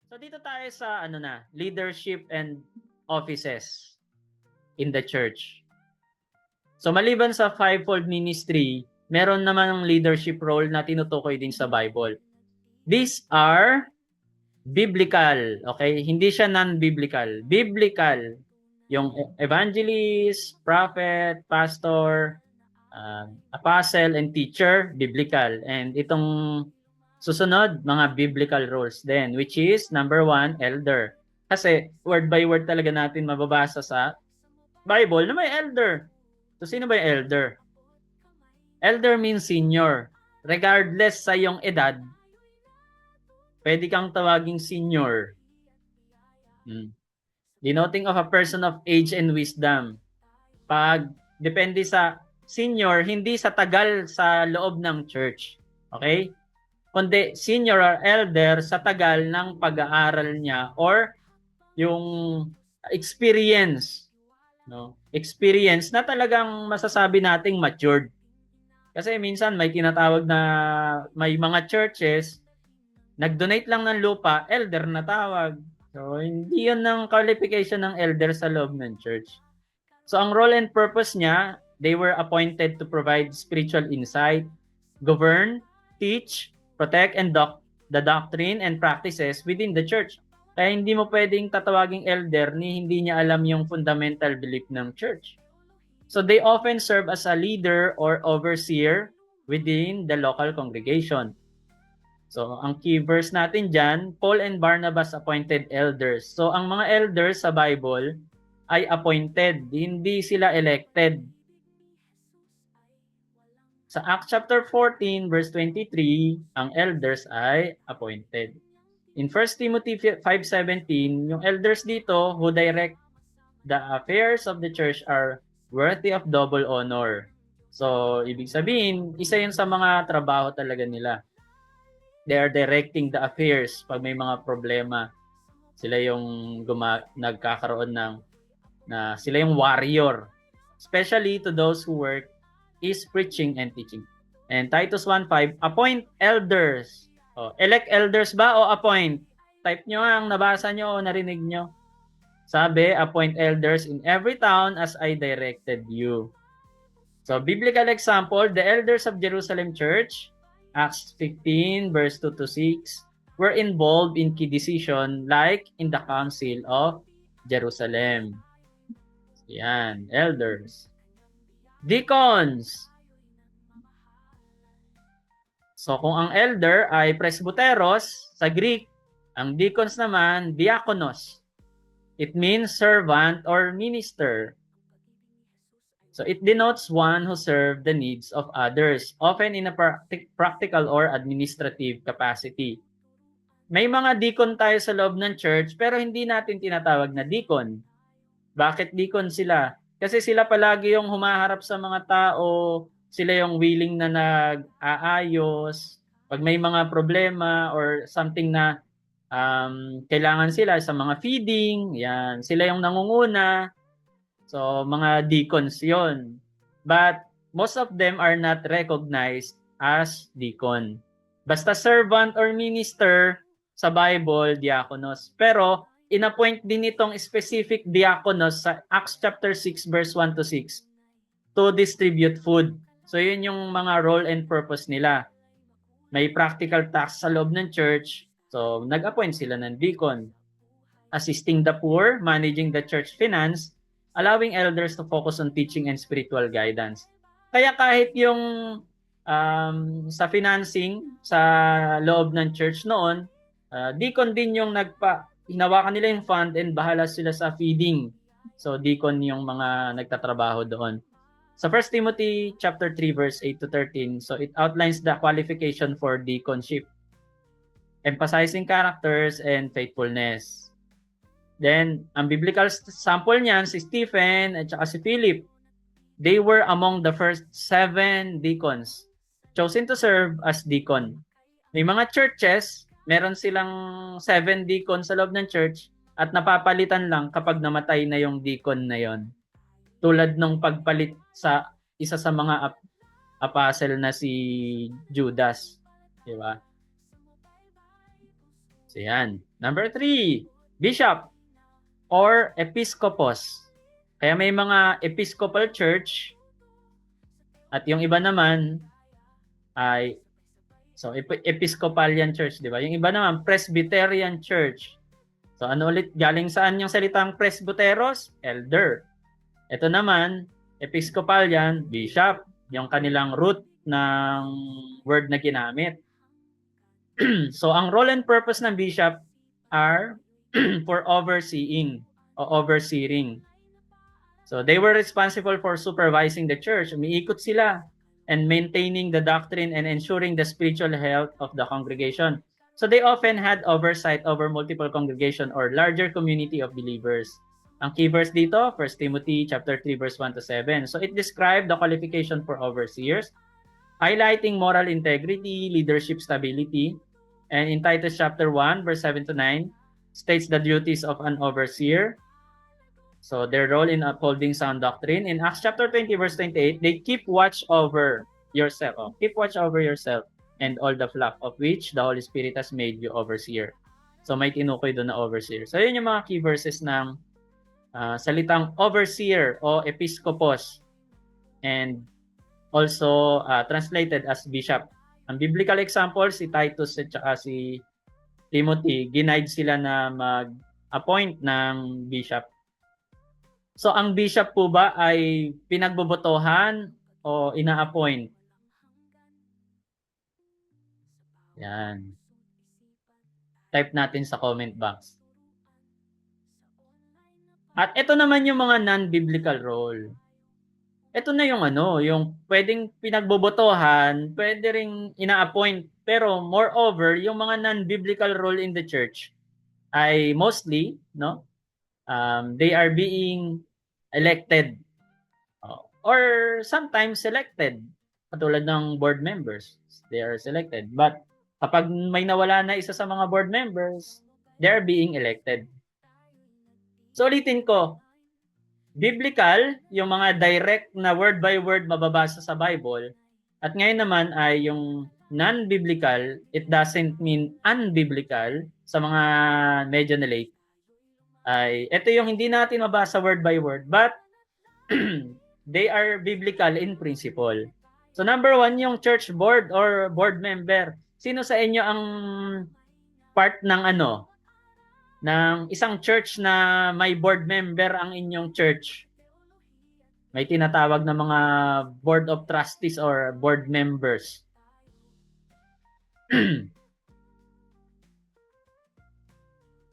So dito tayo sa leadership and offices in the church. So maliban sa fivefold ministry, meron naman ng leadership role na tinutukoy din sa Bible. These are biblical, okay? Hindi siya non-biblical. Biblical. Yung evangelist, prophet, pastor, apostle, and teacher, biblical. And itong susunod, mga biblical roles din, which is number 1, elder. Kasi word by word talaga natin mababasa sa Bible na may elder. So sino ba yung elder? Elder means senior. Regardless sa iyong edad, pwede kang tawaging senior. Denoting of a person of age and wisdom. Pag depende sa senior, hindi sa tagal sa loob ng church. Okay? Kundi senior or elder sa tagal ng pag-aaral niya or yung experience. No? Experience na talagang masasabi nating matured. Kasi minsan may tinatawag na may mga churches, nag-donate lang ng lupa, elder na tawag. So, hindi yun ng qualification ng elder sa loob ng church. So, ang role and purpose niya, they were appointed to provide spiritual insight, govern, teach, protect, and the doctrine and practices within the church. Kaya hindi mo pwedeng tatawaging elder ni hindi niya alam yung fundamental belief ng church. So they often serve as a leader or overseer within the local congregation. So ang key verse natin dyan, Paul and Barnabas appointed elders. So ang mga elders sa Bible ay appointed, hindi sila elected. Sa Acts chapter 14 verse 23, ang elders ay appointed. In 1 Timothy 5:17, yung elders dito who direct the affairs of the church are worthy of double honor. So, ibig sabihin, isa yun sa mga trabaho talaga nila. They are directing the affairs pag may mga problema. Sila yung nagkakaroon sila yung warrior. Especially to those who work is preaching and teaching. And Titus 1:5, appoint elders. Elect elders ba o appoint? Type nyo ang nabasa nyo o narinig nyo. Sabi, appoint elders in every town as I directed you. So, biblical example, the elders of Jerusalem Church, Acts 15, verse 2 to 6, were involved in key decision like in the Council of Jerusalem. Yan, elders. Deacons. So, kung ang elder ay presbyteros sa Greek, ang deacons naman, diakonos. It means servant or minister. So it denotes one who serves the needs of others, often in a practical or administrative capacity. May mga deacon tayo sa loob ng church pero hindi natin tinatawag na deacon. Bakit deacon sila? Kasi sila palagi yung humaharap sa mga tao, sila yung willing na nag-aayos. Pag may mga problema or something na kailangan sila sa mga feeding, yan, sila yung nangunguna. So, mga deacons yon. But most of them are not recognized as deacon. Basta servant or minister sa Bible, diakonos. Pero, inappoint din itong specific diakonos sa Acts chapter 6 verse 1 to 6 to distribute food. So, yun yung mga role and purpose nila. May practical tasks sa loob ng church. So, nag-appoint sila ng deacon. Assisting the poor, managing the church finance, allowing elders to focus on teaching and spiritual guidance. Kaya kahit yung sa financing sa loob ng church noon, deacon din yung hinawakan nila yung fund and bahala sila sa feeding. So deacon yung mga nagtatrabaho doon. Sa 1 Timothy chapter 3 verse 8 to 13, so it outlines the qualification for deaconship, emphasizing characters and faithfulness. Then, ang biblical sample niyan, si Stephen at saka si Philip, they were among the first 7 deacons chosen to serve as deacon. May mga churches, meron silang 7 deacons sa loob ng church at napapalitan lang kapag namatay na yung deacon na yon. Tulad nung pagpalit sa isa sa mga apostle na si Judas. Di ba? So yan. Number 3, bishop or episkopos. Kaya may mga episcopal church at yung iba naman ay Episcopalian church, di ba? Yung iba naman Presbyterian church. So ano ulit, galing saan yung salitang presbyteros? Elder. Ito naman, Episcopalian, bishop, yung kanilang root ng word na ginamit. So ang role and purpose ng bishop are for overseeing o overseeing. So they were responsible for supervising the church. Umiikot sila and maintaining the doctrine and ensuring the spiritual health of the congregation. So they often had oversight over multiple congregation or larger community of believers. Ang key verse dito, 1 Timothy chapter 3 verse 1 to 7. So it described the qualification for overseers, highlighting moral integrity, leadership stability. And in Titus chapter 1 verse 7 to 9 states the duties of an overseer. So their role in upholding sound doctrine. In Acts chapter 20 verse 28, they keep watch over yourself. Keep watch over yourself and all the flock of which the Holy Spirit has made you overseer. So may tinukoy doon na overseer. So yun yung mga key verses ng salitang overseer o episkopos, and also translated as bishop. Ang biblical example, si Titus at saka si Timothy, ginaid sila na mag-appoint ng bishop. So ang bishop po ba ay pinagbobotohan o ina-appoint? Yan. Type natin sa comment box. At ito naman yung mga non-biblical role. Ito na yung yung pwedeng pinagbobotohan, pwede ring ina-appoint, pero moreover, yung mga non-biblical role in the church ay mostly, they are being elected or sometimes selected, katulad ng board members, they are selected. But kapag may nawala na isa sa mga board members, they are being elected. So ulitin ko, biblical, yung mga direct na word by word mababasa sa Bible, at ngayon naman ay yung non-biblical, it doesn't mean unbiblical sa mga medyo na late. Ay ito yung hindi natin mabasa word by word, but they are biblical in principle. So number 1, yung church board or board member. Sino sa inyo ang part ng ng isang church na may board member ang inyong church? May tinatawag na mga board of trustees or board members.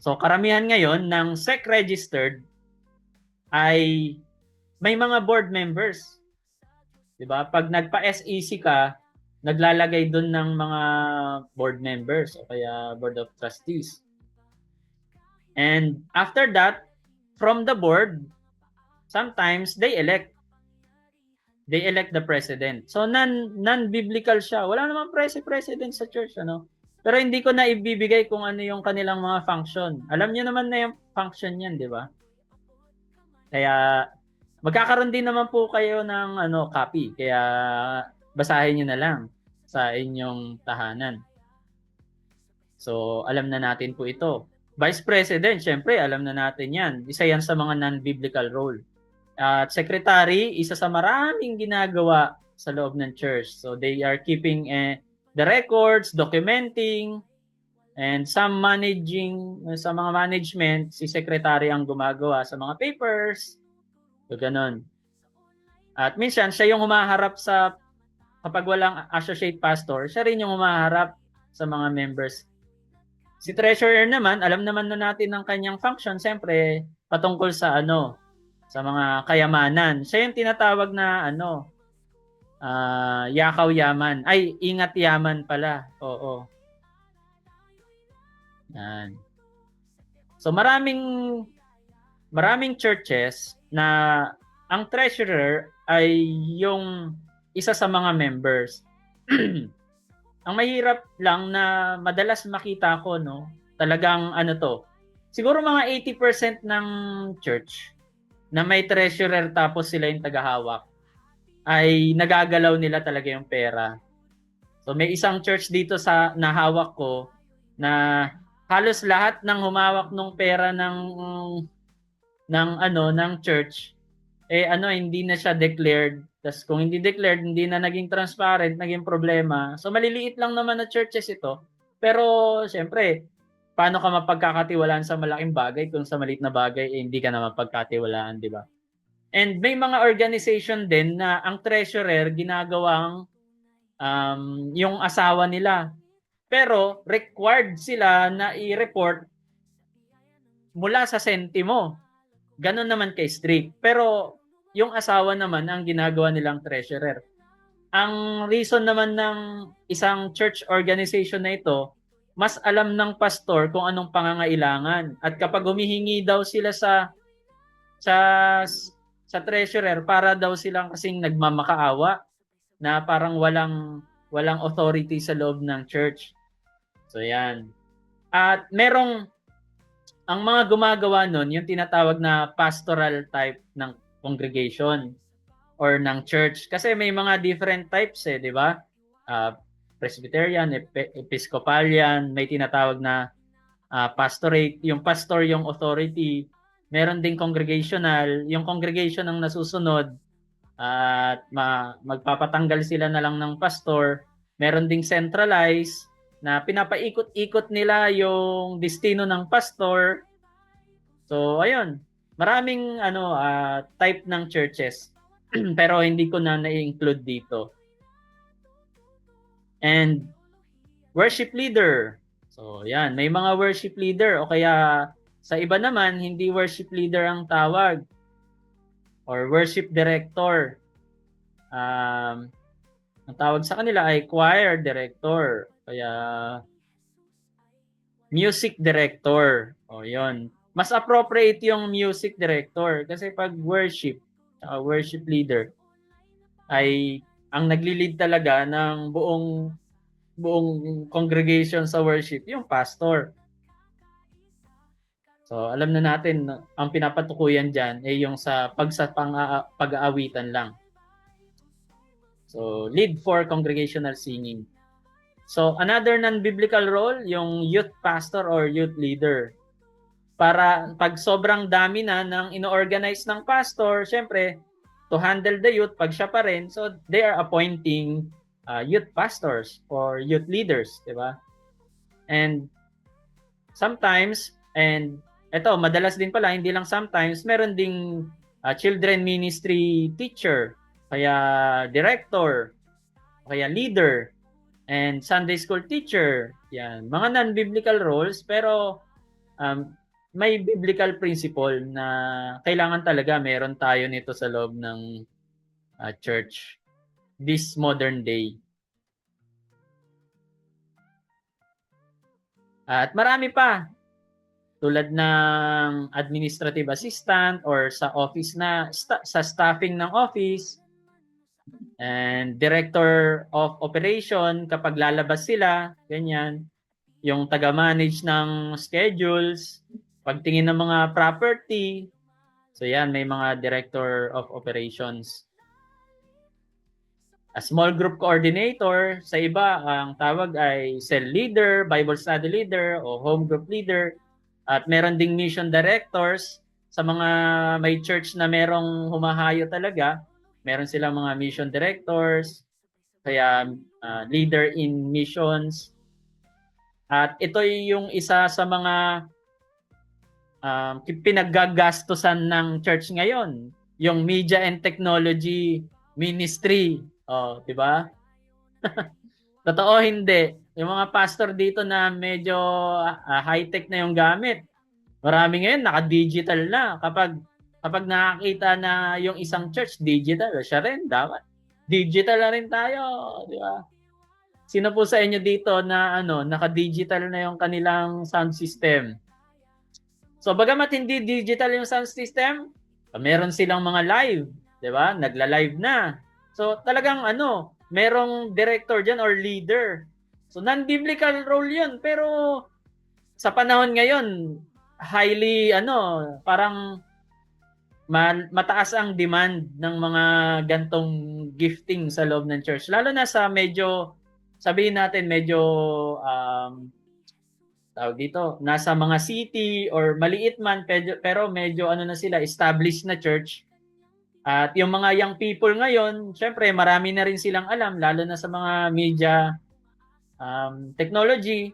So karamihan ngayon ng SEC registered ay may mga board members. 'Di ba? Pag nagpa-SEC ka, naglalagay doon ng mga board members o kaya board of trustees. And after that, from the board, sometimes they elect the president. So non-biblical siya. Wala namang president sa church, Pero hindi ko na ibibigay kung ano yung kanilang mga function. Alam niyo naman na yung function niyan, 'di ba? Kaya magkakaroon din naman po kayo ng copy. Kaya basahin niyo na lang sa inyong tahanan. So alam na natin po ito. Vice President, syempre alam na natin 'yan. Isa 'yan sa mga non-biblical role. At secretary, isa sa maraming ginagawa sa loob ng church. So they are keeping the records, documenting, and some managing, sa mga management, si secretary ang gumagawa sa mga papers. So ganun. At minsan, siya yung humaharap kapag walang associate pastor, siya rin yung humaharap sa mga members. Si treasurer naman, alam naman na natin ng kanyang function, siyempre, patungkol sa sa mga kayamanan. Siya yung tinatawag na yakaw yaman. Ay, ingat yaman pala. Oo. Yan. So maraming churches na ang treasurer ay yung isa sa mga members. Ang mahirap lang na madalas makita ko, talagang siguro mga 80% ng church na may treasurer tapos sila yung tagahawak ay nagagalaw nila talaga yung pera. So may isang church dito sa nahawak ko na halos lahat ng humawak ng pera ng church hindi na siya declared. Tas kung hindi declared, hindi na naging transparent, naging problema. So maliliit lang naman na churches ito. Pero siyempre, paano ka mapagkakatiwalaan sa malaking bagay kung sa maliit na bagay hindi ka na mapagkatiwalaan, di ba? And may mga organization din na ang treasurer ginagawang yung asawa nila. Pero required sila na i-report mula sa sentimo. Ganon naman kay strict. Pero yung asawa naman ang ginagawa nilang treasurer. Ang reason naman ng isang church organization na ito, mas alam ng pastor kung anong pangangailangan. At kapag humihingi daw sila sa sa treasurer para daw silang kasing nagmamakaawa na parang walang authority sa loob ng church. So yan. At ang mga gumagawa nun, yung tinatawag na pastoral type ng congregation or ng church. Kasi may mga different types di ba? Presbyterian, Episcopalian, may tinatawag na pastorate. Yung pastor yung authority. Meron ding congregational. Yung congregation ang nasusunod at magpapatanggal sila na lang ng pastor. Meron ding centralized na pinapaikot-ikot nila yung destino ng pastor. So ayun, maraming type ng churches pero hindi ko na i-include dito. And worship leader. So yan, may mga worship leader o kaya sa iba naman hindi worship leader ang tawag or worship director. Ang tawag sa kanila ay choir director. Kaya music director. O yon. Mas appropriate yung music director kasi pag worship leader ay ang nagli-lead talaga ng buong congregation sa worship yung pastor. So alam na natin ang pinapatukuyan diyan ay yung sa pag-aawitan lang. So lead for congregational singing. So, another non-biblical role, yung youth pastor or youth leader. Para pag sobrang dami na ng ino-organize ng pastor, syempre, to handle the youth, pag siya pa rin, so they are appointing youth pastors or youth leaders, di ba? And sometimes, and ito, madalas din pala, hindi lang sometimes, meron ding children ministry teacher, kaya director, kaya leader, and Sunday school teacher. Yan, mga non-biblical roles pero may biblical principle na kailangan talaga meron tayo nito sa loob ng church this modern day. At marami pa tulad ng administrative assistant or sa office sa staffing ng office. And director of operation kapag lalabas sila, ganyan. Yung taga-manage ng schedules, pagtingin ng mga property. So yan, may mga director of operations. A small group coordinator, sa iba ang tawag ay cell leader, Bible study leader o home group leader. At meron ding mission directors sa mga may church na merong humahayo talaga. Meron silang mga mission directors, kaya leader in missions. At ito yung isa sa mga pinaggagastusan ng church ngayon, yung media and technology ministry. Oh, 'di ba? Totoo hindi. Yung mga pastor dito na medyo high-tech na yung gamit. Marami ngayon naka-digital na kapag nakakita na yung isang church digital, siya rin dapat. Digital na rin tayo, di ba? Sino po sa inyo dito na naka-digital na yung kanilang sound system? So bagamat hindi digital yung sound system, meron silang mga live, di ba? Nagla-live na. So talagang merong director diyan or leader. So non-biblical role 'yun, pero sa panahon ngayon, highly parang mataas ang demand ng mga gantong gifting sa loob ng church. Lalo na sa medyo, sabihin natin, medyo tawag dito, nasa mga city or maliit man, pero medyo ano na sila, established na church. At yung mga young people ngayon, syempre marami na rin silang alam, lalo na sa mga media technology.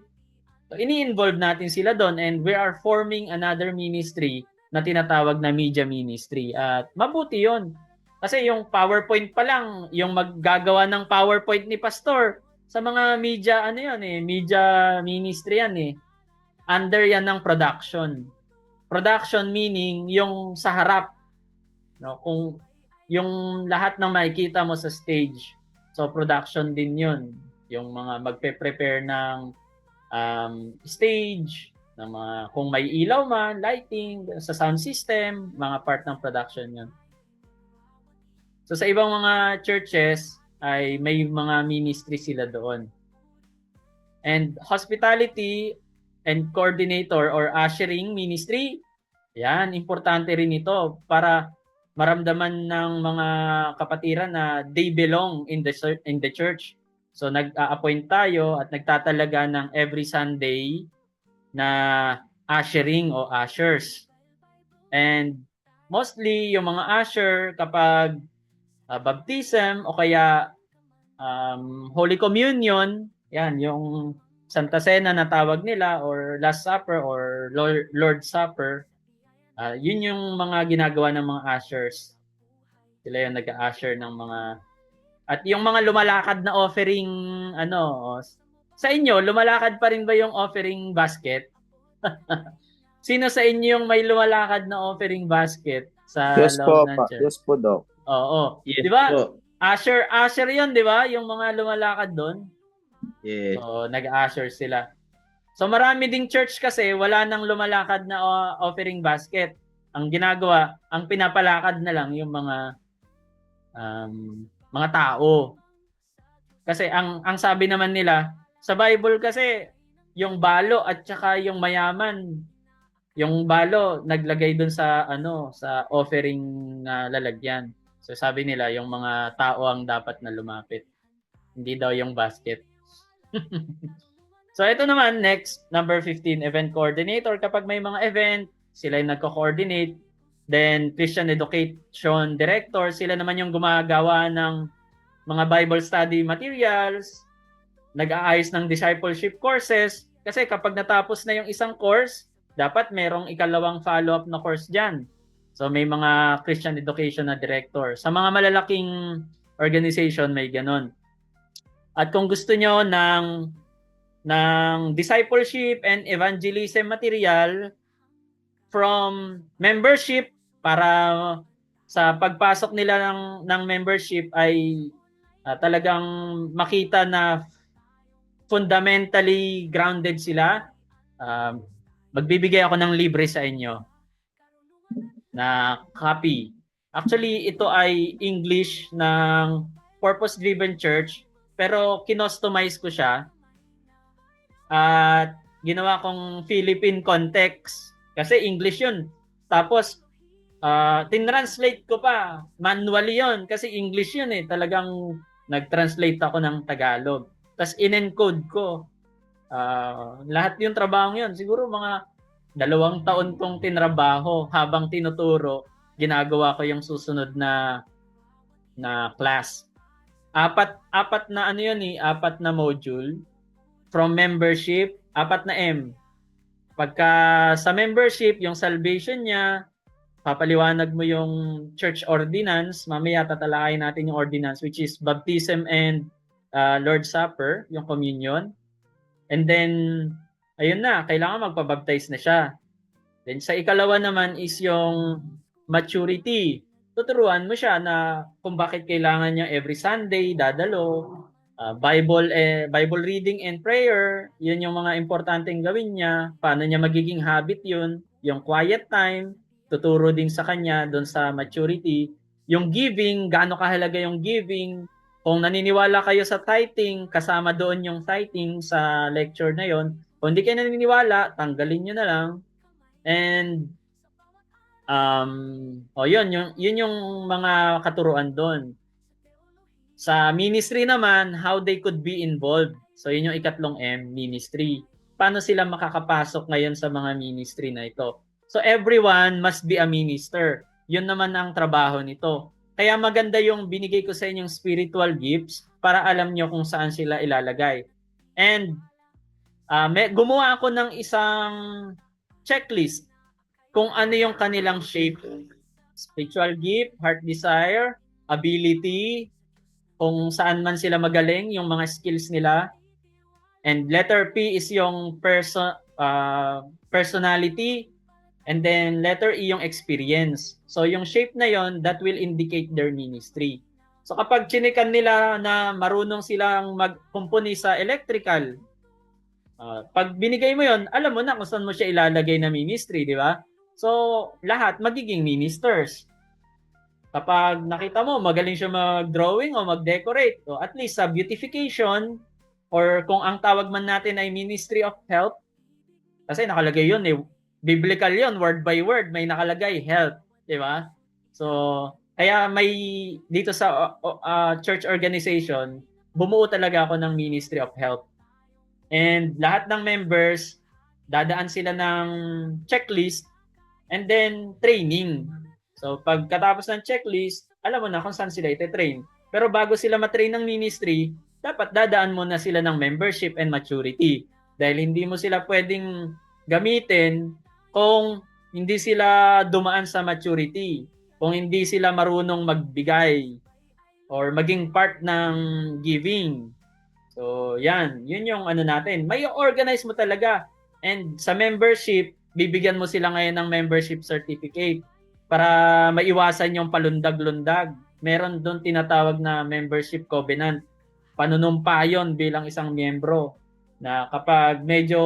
So, ini-involve natin sila doon, and we are forming another ministry na tinatawag na media ministry. At mabuti yon. Kasi yung PowerPoint pa lang, yung maggagawa ng PowerPoint ni Pastor, sa mga media, ano yan eh, media ministry yan eh. Under yan ng production. Production meaning yung sa harap. No? Kung yung lahat ng makikita mo sa stage. So production din yun. Yung mga magpe-prepare ng stage, ng mga, kung may ilaw man, lighting, sa sound system, mga part ng production yun. So sa ibang mga churches ay may mga ministry sila doon. And hospitality and coordinator or ushering ministry, yan, importante rin ito para maramdaman ng mga kapatiran na they belong in the church. So nag-a-appoint tayo at nagtatalaga ng every Sunday na ushering o ushers. And mostly yung mga usher kapag baptism o kaya Holy Communion, yan yung Santa Cena na tawag nila, or Last Supper or Lord's Supper, yun yung mga ginagawa ng mga ushers. Sila yung nag-usher ng mga, at yung mga lumalakad na offering, sa inyo, lumalakad pa rin ba yung offering basket? Sino sa inyo yung may lumalakad na offering basket sa Yes loob po, ng church? yes po, Doc. Oo. Yes Di ba? po. Usher yun, di ba? Yung mga lumalakad doon. Yes. So, nag-usher sila. So, marami ding church kasi wala nang lumalakad na offering basket. Ang ginagawa, ang pinapalakad na lang yung mga tao. Kasi ang sabi naman nila, sa Bible kasi, yung balo at saka yung mayaman, yung balo naglagay dun sa sa offering na lalagyan. So sabi nila yung mga tao ang dapat na lumapit. Hindi daw yung basket. So ito naman, next, number 15, event coordinator. Kapag may mga event, sila yung nagko-coordinate. Then Christian Education Director, sila naman yung gumagawa ng mga Bible study materials, nag-aayos ng discipleship courses. Kasi kapag natapos na yung isang course, dapat merong ikalawang follow-up na course dyan. So may mga Christian Education na Director. Sa mga malalaking organization, may ganun. At kung gusto nyo ng discipleship and evangelism material from membership, para sa pagpasok nila ng membership ay talagang makita na fundamentally grounded sila, magbibigay ako ng libre sa inyo na copy. Actually, ito ay English ng Purpose Driven Church, pero kinostomize ko siya at ginawa kong Philippine context kasi English yun. Tapos tinranslate ko pa, manually yun kasi English yun eh. Talagang nag-translate ako ng Tagalog. Tapos in-encode ko. Lahat yung trabaho yun. Siguro mga 2 taon kong tinrabaho habang tinuturo, ginagawa ko yung susunod na class. Apat na ano yun eh, 4 na module. From membership, 4 na M. Pagka sa membership, yung salvation niya, papaliwanag mo yung church ordinance. Mamaya tatalakayin natin yung ordinance, which is baptism and Lord's Supper, yung communion. And then, ayun na, kailangan magpabaptize na siya. Then sa ikalawa naman is yung maturity. Tuturuan mo siya na kung bakit kailangan niya every Sunday dadalo, Bible reading and prayer, yun yung mga importanteng gawin niya, paano niya magiging habit yun, yung quiet time, tuturo din sa kanya doon sa maturity, yung giving, gaano kahalaga yung giving, kung naniniwala kayo sa tithing, kasama doon yung tithing sa lecture na yon. Kung hindi kayo naniniwala, tanggalin nyo na lang. And yun yung mga katuruan doon. Sa ministry naman, how they could be involved. So yun yung ikatlong M, ministry. paano sila makakapasok ngayon sa mga ministry na ito. So everyone must be a minister. Yun naman ang trabaho nito. Kaya maganda yung binigay ko sa inyong spiritual gifts para alam nyo kung saan sila ilalagay. And gumawa ako ng isang checklist kung ano yung kanilang shape. Spiritual gift, heart desire, ability, kung saan man sila magaling, yung mga skills nila. And letter P is yung personality. And then letter E yung experience. So yung shape na yon, that will indicate their ministry. So kapag chinikan nila na marunong silang magkumpuni sa electrical, pag binigay mo yon, alam mo na kung saan mo siya ilalagay na ministry, di ba? So lahat magiging ministers. Kapag nakita mo magaling siya mag-drawing o mag-decorate, o at least sa beautification, or kung ang tawag man natin ay Ministry of Health, kasi nakalagay yun eh, biblical yun, word by word, may nakalagay, health, di ba? So, kaya may, dito sa church organization, bumuo talaga ako ng Ministry of Health. And lahat ng members, dadaan sila ng checklist, and then training. So, pagkatapos ng checklist, alam mo na kung saan sila ite-train. Pero bago sila matrain ng ministry, dapat dadaan muna sila ng membership and maturity. Dahil hindi mo sila pwedeng gamitin kung hindi sila dumaan sa maturity, kung hindi sila marunong magbigay or maging part ng giving. So, yun yung ano natin. May organize mo talaga. And sa membership, bibigyan mo sila ngayon ng membership certificate para maiwasan yung palundag-lundag. Meron doon tinatawag na membership covenant. Panunumpa yun bilang isang miyembro na kapag medyo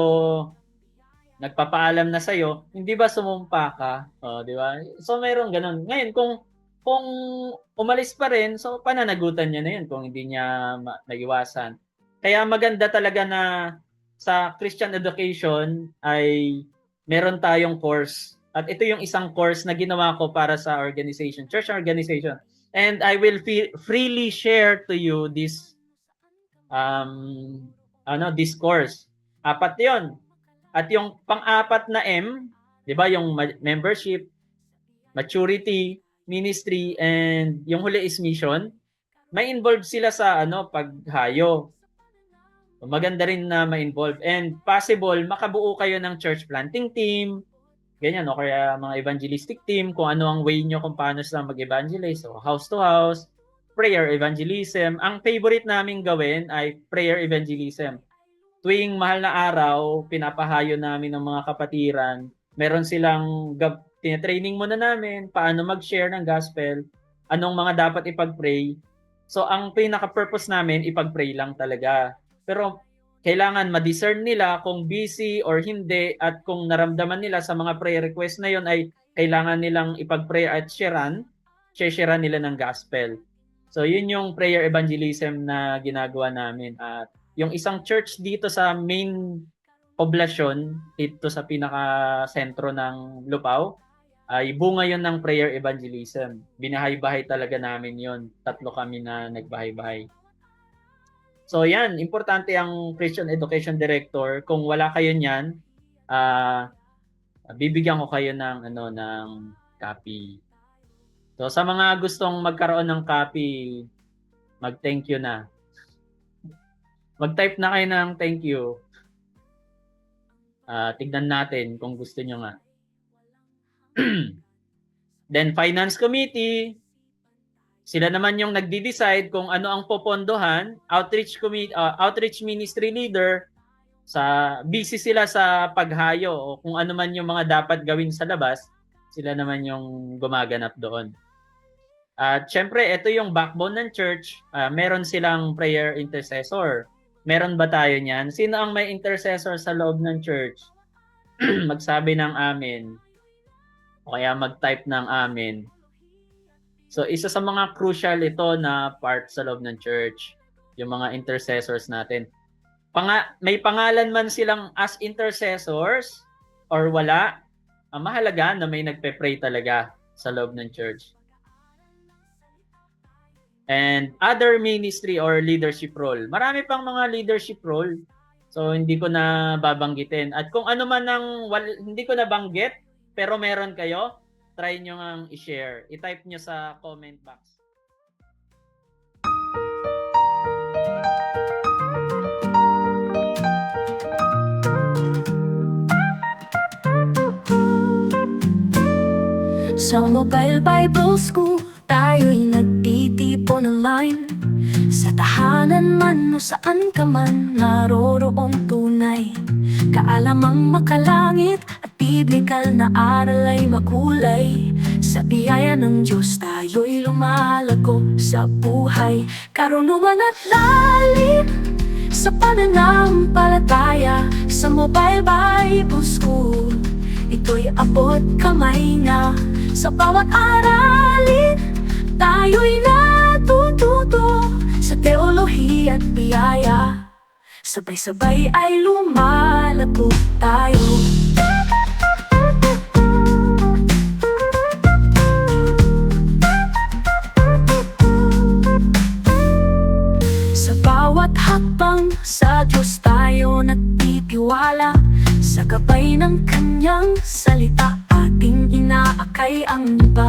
nagpapaalam na sa'yo, hindi ba sumumpa ka? Di ba? So, mayroong ganun. Ngayon, kung umalis pa rin, so pananagutan niya na yun kung hindi niya naiwasan. Kaya maganda talaga na sa Christian education ay meron tayong course. At ito yung isang course na ginawa ko para sa organization, church organization. And I will freely share to you this this course. 4 'yon. At yung pang-4 na M, 'di ba, yung membership, maturity, ministry, and yung huli is mission, may involve sila sa paghayo. Maganda rin na ma-involve, and possible makabuo kayo ng church planting team, ganyan, o kaya mga evangelistic team, kung ano ang way nyo kung paano sila mag-evangelize, so house to house, prayer evangelism. Ang favorite namin gawin ay prayer evangelism. Tuwing mahal na araw, pinapahayo namin ng mga kapatiran, meron silang training muna namin, paano mag-share ng gospel, anong mga dapat ipag-pray. So ang pinaka-purpose namin, ipag-pray lang talaga. Pero kailangan ma-discern nila kung busy or hindi, at kung naramdaman nila sa mga prayer request na yon ay kailangan nilang ipag-pray at sharean nila ng gospel. So yun yung prayer evangelism na ginagawa namin. At yung isang church dito sa main poblasyon, dito sa pinaka-sentro ng Lupao, ay bunga yon ng prayer evangelism. Binahay-bahay talaga namin yon. 3 kami na nagbahay-bahay. So yan, importante ang Christian Education Director. Kung wala kayo niyan, bibigyan ko kayo ng copy. So sa mga gustong magkaroon ng copy, mag-thank you na. Mag-type na kayo ng thank you. Tignan natin kung gusto nyo nga. Then Finance Committee, sila naman yung nagdi-decide kung ano ang popondohan. Outreach Ministry Leader, busy sila sa paghayo o kung ano man yung mga dapat gawin sa labas, sila naman yung gumaganap doon. At syempre, ito yung backbone ng church. Meron silang prayer intercessor. Meron ba tayo niyan? Sino ang may intercessor sa loob ng church? Magsabi ng amen. O kaya mag-type ng amen. So, isa sa mga crucial ito na part sa loob ng church, yung mga intercessors natin. May pangalan man silang as intercessors or wala, ang mahalaga na may nagpe-pray talaga sa loob ng church. And other ministry or leadership role. Marami pang mga leadership role. So hindi ko na babanggitin. At kung ano man ang hindi ko nabanggit pero meron kayo, try nyo ngang i-share. I-type nyo sa comment box. Sa Mobile Bible School, tayo'y nagtitipon online. Sa tahanan man o saan ka man, naroroong tunay kaalamang makalangit at biblikal na aral ay makulay. Sa biyaya ng Diyos tayo'y lumalago sa buhay, karunungan at lalim sa pananampalataya. Sa Mobile Bible School, ito'y abot kamay na. Sa bawat aralin, tayo'y natututo sa teolohiya at biyaya. Sabay-sabay ay lumalago tayo. Sa bawat hakbang, sa Diyos tayo nagtitiwala. Sa gabay ng Kanyang salita, ating inaakay ang iba.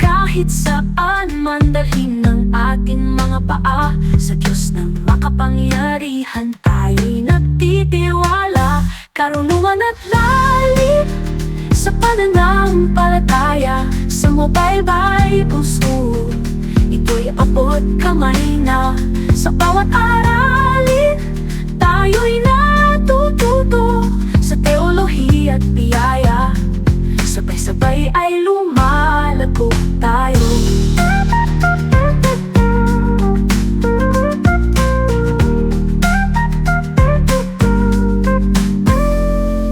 Kahit saan man dalhin ng ating mga paa, sa Diyos ng makapangyarihan tayo'y nagtitiwala. Karunungan at lalim sa pananampalataya. Sa Mobile Bible School, ito'y abot kamay na. Sa bawat aralin, tayo'y natututo sa teolohiya at biyaya. Sabay-sabay ay lumalago tayo.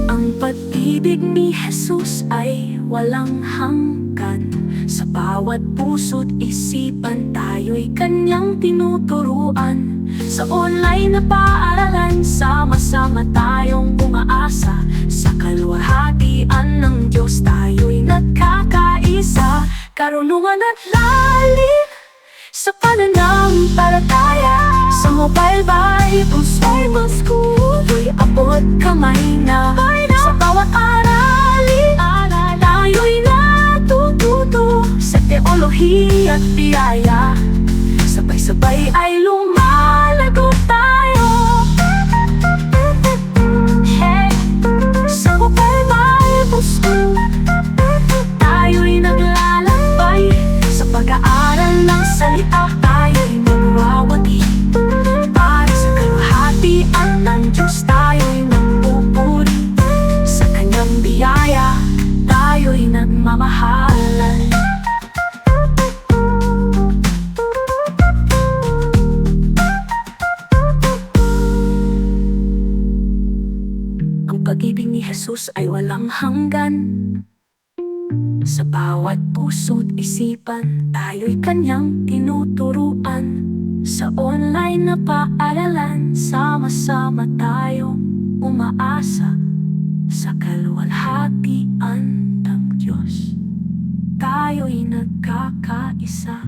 Ang pag-ibig ni Jesus ay walang hanggan. Sa bawat puso't isipan, tayo'y Kanyang tinuturuan. Sa online na paaralan, sama-sama tayong umaasa. Sa kaluwalhatian ng Diyos tayo'y nagkakaisa. Karunungan at lalim sa pananampalataya. Sa Mobile Bible School, ito'y abot kamay na. Sa bawat aralin, tayo'y natututo sa teolohiya at biyaya. Sabay-sabay ay lumalago tayo. Hey, sa Mobile Bible School, tayo'y naglalakbay. Sa pag-aaral ng salita, tayo'y magwawagi. Para sa kaluwalhatian ng Diyos, tayo'y nagpupuri. Sa Kanyang biyaya, tayo'y nagmamahalan. Ang pag-ibig ni Jesus ay walang hanggan. Sa bawat puso't isipan, tayo'y Kanyang tinuturuan. Sa online na paaralan, sama-sama tayong umaasa. Sa kaluwalhatian ng Diyos, tayo'y nagkakaisa.